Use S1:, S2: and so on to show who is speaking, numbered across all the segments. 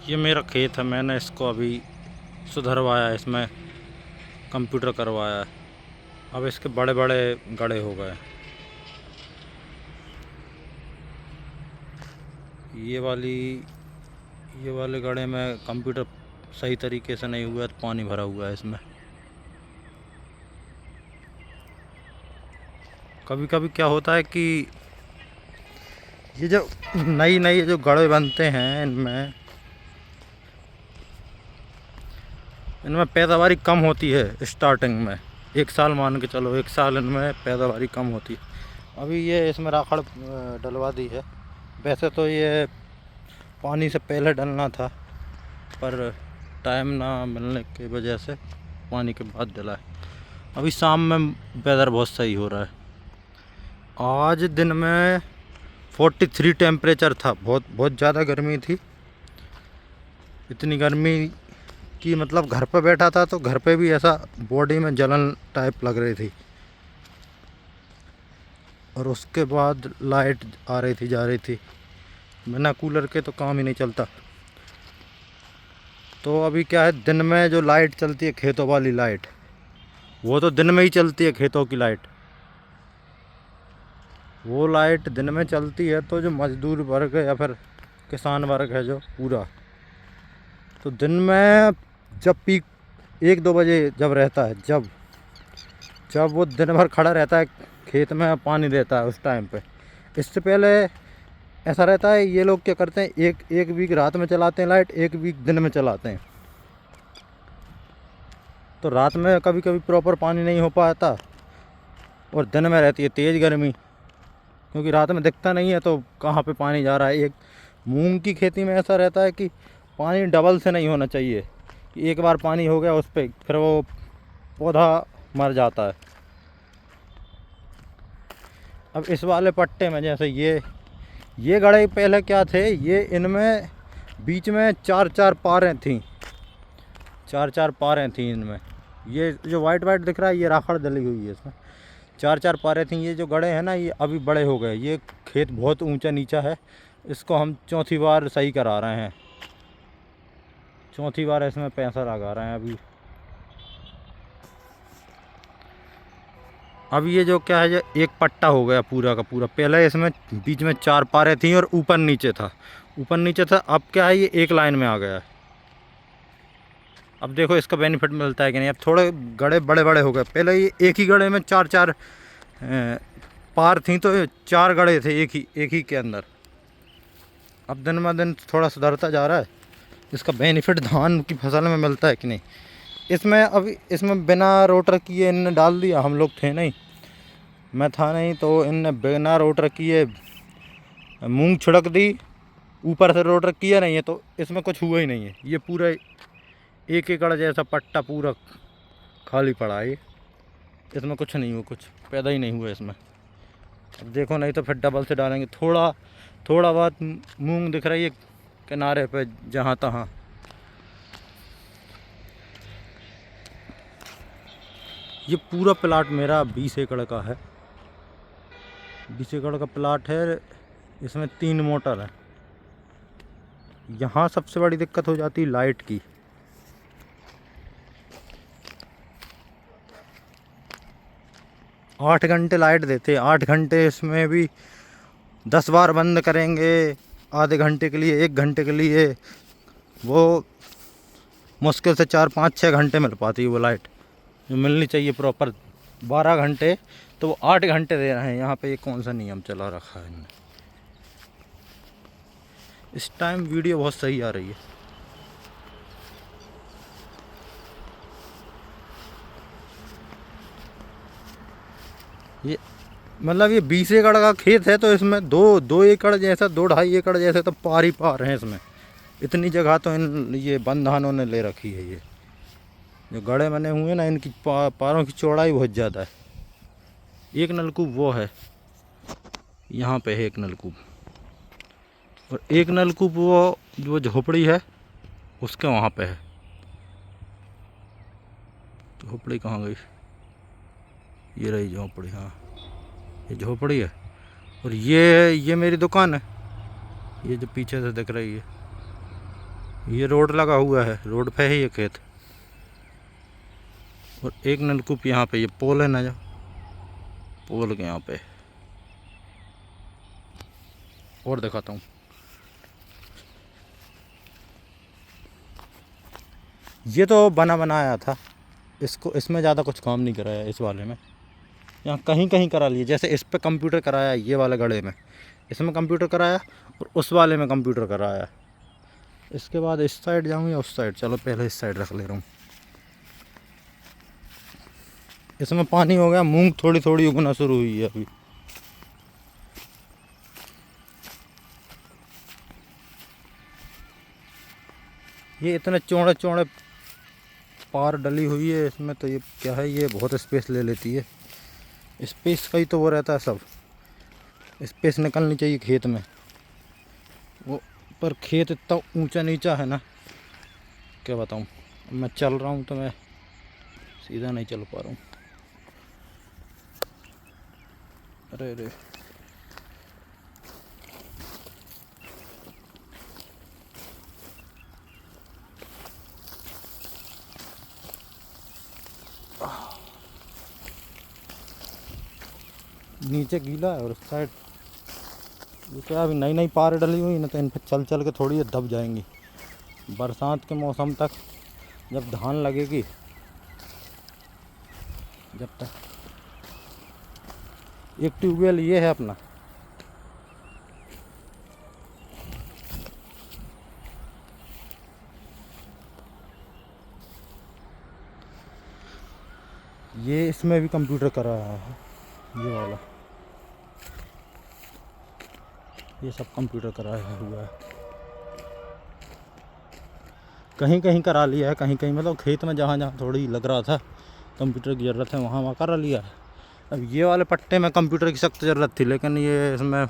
S1: ये मेरा खेत है। मैंने इसको अभी सुधरवाया है, इसमें कंप्यूटर करवाया है। अब इसके बड़े बड़े गड्ढे हो गए। ये वाली ये वाले गड्ढे में कंप्यूटर सही तरीके से नहीं हुआ, तो पानी भरा हुआ है इसमें। कभी कभी क्या होता है कि ये जो नई नई जो गड्ढे बनते हैं, इनमें पैदावारी कम होती है स्टार्टिंग में। एक साल मान के चलो, एक साल इनमें पैदावारी कम होती है। अभी ये इसमें राखड़ डलवा दी है। वैसे तो ये पानी से पहले डलना था, पर टाइम ना मिलने की वजह से पानी के बाद डला है। अभी शाम में वेदर बहुत सही हो रहा है। आज दिन में 43 टेम्परेचर था। बहुत बहुत ज़्यादा गर्मी थी। इतनी गर्मी कि मतलब घर पे बैठा था तो घर पे भी ऐसा बॉडी में जलन टाइप लग रही थी। और उसके बाद लाइट आ रही थी, जा रही थी। बिना कूलर के तो काम ही नहीं चलता। तो अभी क्या है, दिन में जो लाइट चलती है, खेतों वाली लाइट, वो तो दिन में ही चलती है। खेतों की लाइट, वो लाइट दिन में चलती है। तो जो मजदूर वर्ग है या फिर किसान वर्ग है जो पूरा, तो दिन में जब पीक 1-2 बजे जब रहता है, जब जब वो दिन भर खड़ा रहता है खेत में, पानी देता है उस टाइम पे। इससे पहले ऐसा रहता है, ये लोग क्या करते हैं, एक वीक रात में चलाते हैं लाइट, एक वीक दिन में चलाते हैं। तो रात में कभी कभी प्रॉपर पानी नहीं हो पाता, और दिन में रहती है तेज़ गर्मी, क्योंकि रात में दिखता नहीं है तो कहाँ पे पानी जा रहा है। एक मूंग की खेती में ऐसा रहता है कि पानी डबल से नहीं होना चाहिए। एक बार पानी हो गया उस पर, फिर वो पौधा मर जाता है। अब इस वाले पट्टे में जैसे ये गड्ढे पहले क्या थे, ये इनमें बीच में 4-4 पारें थीं। 4-4 पारें थीं इनमें। ये जो वाइट वाइट दिख रहा है, ये राखड़ डली हुई है इसमें। 4-4 पारें थीं। ये जो गड्ढे हैं ना, ये अभी बड़े हो गए। ये खेत बहुत ऊंचा नीचा है। इसको हम चौथी बार सही करा रहे हैं। चौथी बार इसमें पैसा लगा रहे हैं अभी। अब ये जो क्या है, ये एक पट्टा हो गया पूरा का पूरा। पहले इसमें बीच में 4 पारें थीं और ऊपर नीचे था, ऊपर नीचे था। अब क्या है, ये एक लाइन में आ गया है। अब देखो इसका बेनिफिट मिलता है कि नहीं। अब थोड़े गड्ढे बड़े बड़े हो गए। पहले ये एक ही गड्ढे में 4-4 पार थी, तो 4 गड्ढे थे एक ही के अंदर। अब दिन ब दिन थोड़ा सुधरता जा रहा है। इसका बेनिफिट धान की फसल में मिलता है कि नहीं। इसमें अभी इसमें बिना रोटर किए इनने डाल दिया। हम लोग थे नहीं, मैं था नहीं, तो इनने बिना रोटर किए मूंग छिड़क दी। ऊपर से रोटर किया नहीं है तो इसमें कुछ हुआ ही नहीं है। ये पूरा 1 एकड़ जैसा पट्टा पूरा खाली पड़ा है। इसमें कुछ नहीं हुआ, कुछ पैदा ही नहीं हुआ इसमें। अब देखो, नहीं तो फिर डबल से डालेंगे। थोड़ा थोड़ा बहुत मूंग दिख रही है किनारे पे जहाँ तहाँ। ये पूरा प्लाट मेरा 20 एकड़ का है। 20 एकड़ का प्लाट है। इसमें 3 मोटर है। यहाँ सबसे बड़ी दिक्कत हो जाती है लाइट की। 8 घंटे लाइट देते हैं। 8 घंटे, इसमें भी 10 बार बंद करेंगे आधे घंटे के लिए, 1 घंटे के लिए। वो मुश्किल से 4-5-6 घंटे मिल पाती है वो लाइट जो मिलनी चाहिए प्रॉपर 12 घंटे। तो वो 8 घंटे दे रहे हैं यहाँ पे। ये कौन सा नियम चला रखा है इन्होंने। इस टाइम वीडियो बहुत सही आ रही है। ये मतलब ये 20 एकड़ का खेत है, तो इसमें 2 एकड़ जैसा, 2-2.5 एकड़ जैसे तो पार ही पार हैं इसमें। इतनी जगह तो इन ये बंधानों ने ले रखी है। ये जो गड्ढे बने हुए हैं ना, इनकी पारों की चौड़ाई बहुत ज़्यादा है। एक नलकूप वो है, यहाँ पे है एक नलकूप, और एक नलकूप वो जो झोपड़ी है उसके वहाँ पे है। झोपड़ी कहाँ गई? ये रही झोपड़ी। हाँ, ये झोपड़ी है। और ये मेरी दुकान है, ये जो पीछे से दिख रही है। ये रोड लगा हुआ है, रोड पे है ये खेत। और एक नलकूप यहाँ पे, ये पोल है ना जो, पोल के यहाँ पे। और दिखाता हूँ, ये तो बना बनाया था, इसको इसमें ज़्यादा कुछ काम नहीं कराया इस वाले में। यहाँ कहीं कहीं करा लिए, जैसे इस पे कंप्यूटर कराया, ये वाले गड्ढे में इसमें कंप्यूटर कराया, और उस वाले में कंप्यूटर कराया। इसके बाद इस साइड जाऊँ या उस साइड, चलो पहले इस साइड रख ले रहा हूँ। इसमें पानी हो गया, मूंग थोड़ी थोड़ी उगना शुरू हुई है अभी। ये इतने चौड़े चौड़े पार डली हुई है इसमें, तो ये क्या है, ये बहुत स्पेस ले लेती है। स्पेस का ही तो वो रहता है सब, स्पेस निकलनी चाहिए खेत में। वो पर खेत इतना ऊंचा नीचा है ना, क्या बताऊँ। मैं चल रहा हूँ तो मैं सीधा नहीं चल पा रहा हूँ। अरे अरे, नीचे गीला है और उस साइड ये क्या, अभी नई नई पार डली हुई ना, तो इन पर चल चल के थोड़ी दब जाएंगी। बरसात के मौसम तक जब धान लगेगी, जब तक। एक ट्यूबवेल ये है अपना, ये इसमें भी कंप्यूटर करा है, ये वाला, ये सब कंप्यूटर कराया हुआ है। कहीं कहीं करा लिया है, कहीं कहीं मतलब खेत में जहाँ जहाँ थोड़ी लग रहा था कंप्यूटर की ज़रूरत है, वहाँ वहाँ करा लिया है। अब ये वाले पट्टे में कंप्यूटर की सख्त ज़रूरत थी, लेकिन ये इसमें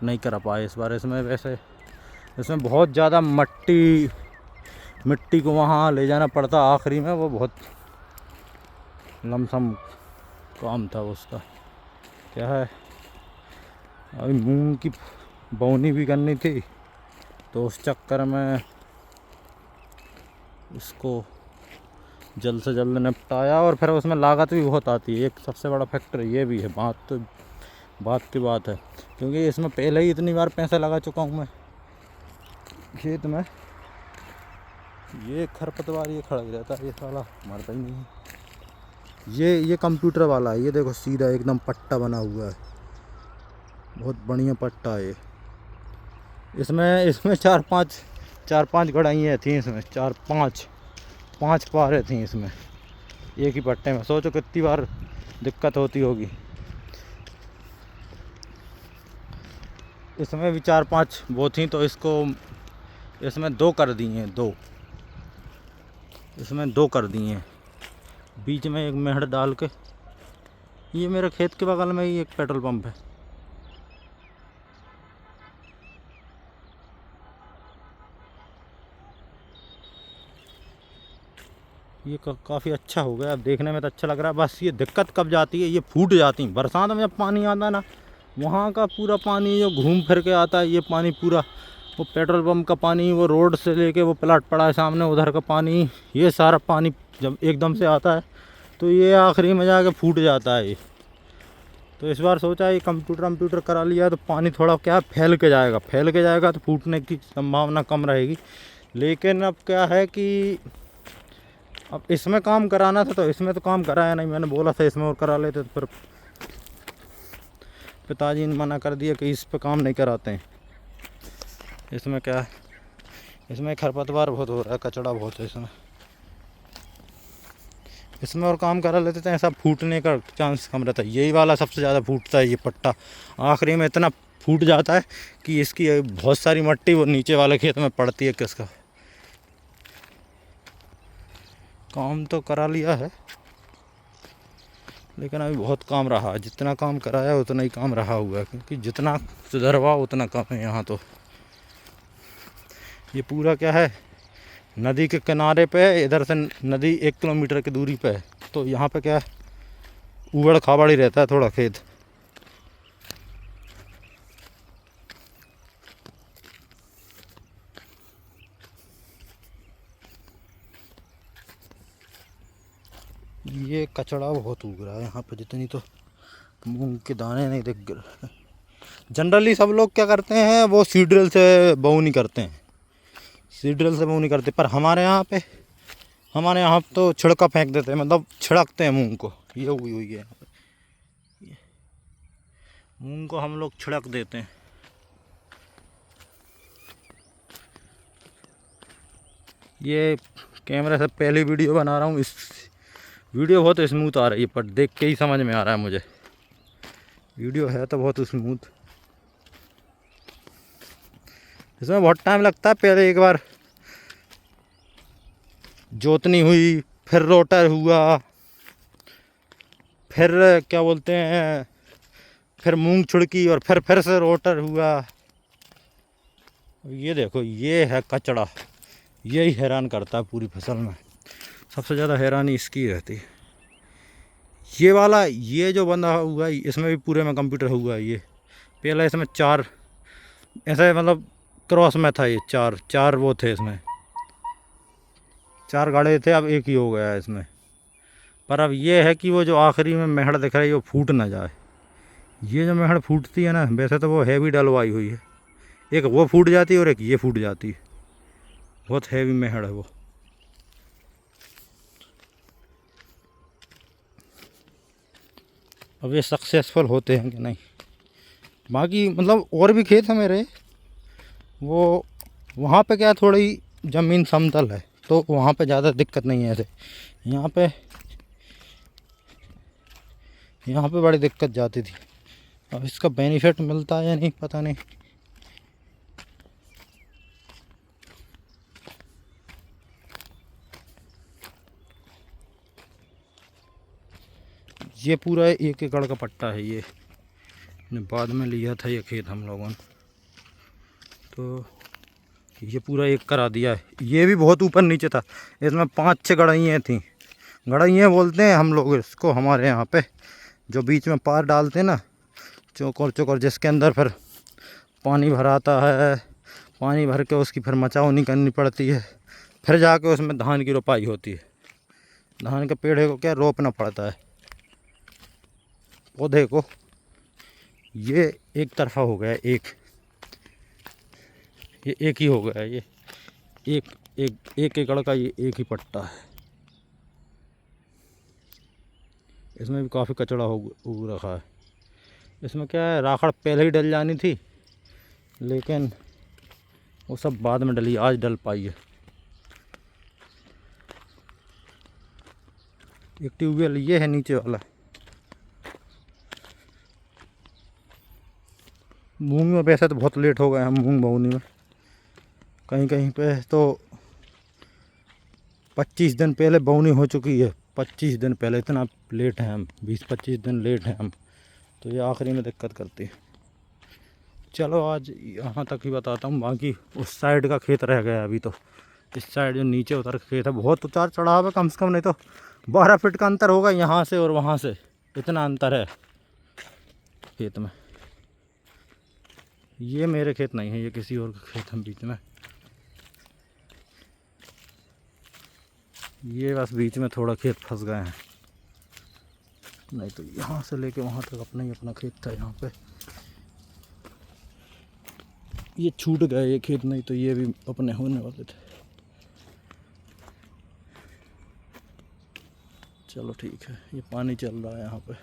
S1: नहीं करा पाए इस बार। इसमें वैसे इसमें बहुत ज़्यादा मिट्टी को वहाँ ले जाना पड़ता आखिरी में, वो बहुत लमसम काम था उसका। क्या है, अभी मूंग की बोनी भी करनी थी, तो उस चक्कर में इसको जल्द से जल्द निपटाया। और फिर उसमें लागत भी बहुत आती है, एक सबसे बड़ा फैक्टर ये भी है। बात की बात है, क्योंकि इसमें पहले ही इतनी बार पैसा लगा चुका हूँ मैं खेत में। ये खरपतवार ये खड़ा रहता है, ये साला मरता ही नहीं है। ये कंप्यूटर वाला है, ये देखो सीधा एकदम पट्टा बना हुआ है, बहुत बढ़िया पट्टा है ये। इसमें चार पांच गड़ाइयाँ थी, इसमें पाँच पारे थी इसमें, एक ही पट्टे में। सोचो कितनी बार दिक्कत होती होगी। इसमें भी 4-5 वो थी, तो इसमें 2 कर दी हैं, 2 इसमें 2 कर दी हैं, बीच में एक मेहड़ डाल के। ये मेरे खेत के बगल में ही एक पेट्रोल पंप है। ये काफ़ी अच्छा हो गया, अब देखने में तो अच्छा लग रहा है। बस ये दिक्कत कब जाती है, ये फूट जाती हैं बरसात में। जब पानी आता है ना, वहाँ का पूरा पानी जो घूम फिर के आता है, ये पानी पूरा, वो पेट्रोल पंप का पानी, वो रोड से लेके वो प्लाट पड़ा है सामने उधर का पानी, ये सारा पानी जब एकदम से आता है तो ये आखिरी में जाके फूट जाता है ये। तो इस बार सोचा ये कंप्यूटर करा लिया, तो पानी थोड़ा क्या फैल के जाएगा तो फूटने की संभावना कम रहेगी। लेकिन अब क्या है कि अब इसमें काम कराना था, तो इसमें तो काम कराया नहीं। मैंने बोला था इसमें और करा लेते, तो फिर पिताजी ने मना कर दिया कि इस पे काम नहीं कराते हैं। इसमें क्या है, इसमें खरपतवार बहुत हो रहा है, कचड़ा बहुत है इसमें और काम करा लेते थे, ऐसा फूटने का चांस कम रहता है। यही वाला सबसे ज़्यादा फूटता है, ये पट्टा आखिरी में इतना फूट जाता है कि इसकी बहुत सारी मिट्टी वो नीचे वाले खेत में पड़ती है। किसका काम तो करा लिया है, लेकिन अभी बहुत काम रहा। जितना काम कराया उतना ही काम रहा हुआ है, क्योंकि जितना सुधरवा उतना कम है यहाँ। तो ये पूरा क्या है, नदी के किनारे पे है, इधर से नदी 1 किलोमीटर की दूरी पे है। तो यहाँ पे क्या है, ऊबड़ खाबड़ ही रहता है थोड़ा खेत। ये कचड़ा बहुत उग रहा है यहाँ पे, जितनी तो मूंग के दाने नहीं दिख रहे। जनरली सब लोग क्या करते हैं, वो सीड्रिल से बोनी करते हैं, सीड्रिल से बोनी करते, पर हमारे यहाँ तो छिड़का फेंक देते हैं, मतलब छिड़कते हैं मूंग को। ये हुई है यहाँ पे, मूंग को हम लोग छिड़क देते हैं। ये कैमरे से पहली वीडियो बना रहा हूँ, इस वीडियो बहुत स्मूथ आ रही है, पर देख के ही समझ में आ रहा है मुझे, वीडियो है तो बहुत स्मूथ। इसमें बहुत टाइम लगता है, पहले एक बार जोतनी हुई, फिर रोटर हुआ, फिर क्या बोलते हैं, फिर मूंग छिड़की, और फिर से रोटर हुआ। ये देखो, ये है कचड़ा, यही हैरान करता है पूरी फसल में, सबसे ज़्यादा हैरानी इसकी रहती है। ये वाला, ये जो बंधा हुआ है, इसमें भी पूरे में कंप्यूटर हुआ है। ये पहले इसमें 4 ऐसे मतलब क्रॉस में था, ये चार वो थे, इसमें 4 गाड़े थे, अब एक ही हो गया है इसमें। पर अब ये है कि वो जो आखिरी में मेहड़ दिख रही है वो फूट ना जाए। ये जो मेहड़ फूटती है ना, वैसे तो वो हैवी डलवाई हुई है, एक वो फूट जाती है और एक ये फूट जाती है, बहुत हैवी मेहड़ है वो। अब ये सक्सेसफुल होते हैं कि नहीं, बाकी मतलब और भी खेत है मेरे, वो वहाँ पे क्या थोड़ी ज़मीन समतल है, तो वहाँ पे ज़्यादा दिक्कत नहीं है ऐसे। यहाँ पे बड़ी दिक्कत जाती थी। अब इसका बेनिफिट मिलता है या नहीं पता नहीं। ये पूरा 1 एकड़ का पट्टा है, ये बाद में लिया था ये खेत हम लोगों ने, तो ये पूरा 1 करा दिया है। ये भी बहुत ऊपर नीचे था, इसमें 5-6 गड़ाइयाँ थी। गड़ाइयाँ बोलते हैं हम लोग इसको हमारे यहाँ पे, जो बीच में पार डालते हैं ना, चौकोर जिसके अंदर फिर पानी भराता है, पानी भर के उसकी फिर मचावनी करनी पड़ती है, फिर जाके उसमें धान की रोपाई होती है। धान के पेड़ को क्या रोपना पड़ता है, पौधे को। ये एक तरफा हो गया, ये एक ही हो गया, ये एक एकड़ का ये एक ही पट्टा है। इसमें भी काफ़ी कचड़ा उग रखा है। इसमें क्या है, राखड़ पहले ही डल जानी थी, लेकिन वो सब बाद में डली, आज डल पाई है। एक ट्यूबवेल ये है नीचे वाला। मूंग में वैसे तो बहुत लेट हो गए हम मूंग बोने में, कहीं कहीं पे तो 25 दिन पहले बोनी हो चुकी है, 25 दिन पहले। इतना लेट हैं हम, 20-25 दिन लेट हैं हम, तो ये आखिरी में दिक्कत करती है। चलो आज यहाँ तक ही बताता हूँ, बाकी उस साइड का खेत रह गया अभी। तो इस साइड जो नीचे उतर खेत है, बहुत उतार चढ़ाव है, कम से कम नहीं तो 12 फीट का अंतर होगा यहाँ से और वहाँ से, इतना अंतर है खेत में। ये मेरे खेत नहीं है, ये किसी और का खेत है बीच में। ये बस बीच में थोड़ा खेत फंस गए हैं, नहीं तो यहाँ से लेके वहाँ तक अपना ही अपना खेत था। यहाँ पे ये छूट गए ये खेत, नहीं तो ये भी अपने होने वाले थे। चलो ठीक है, ये पानी चल रहा है यहाँ पे।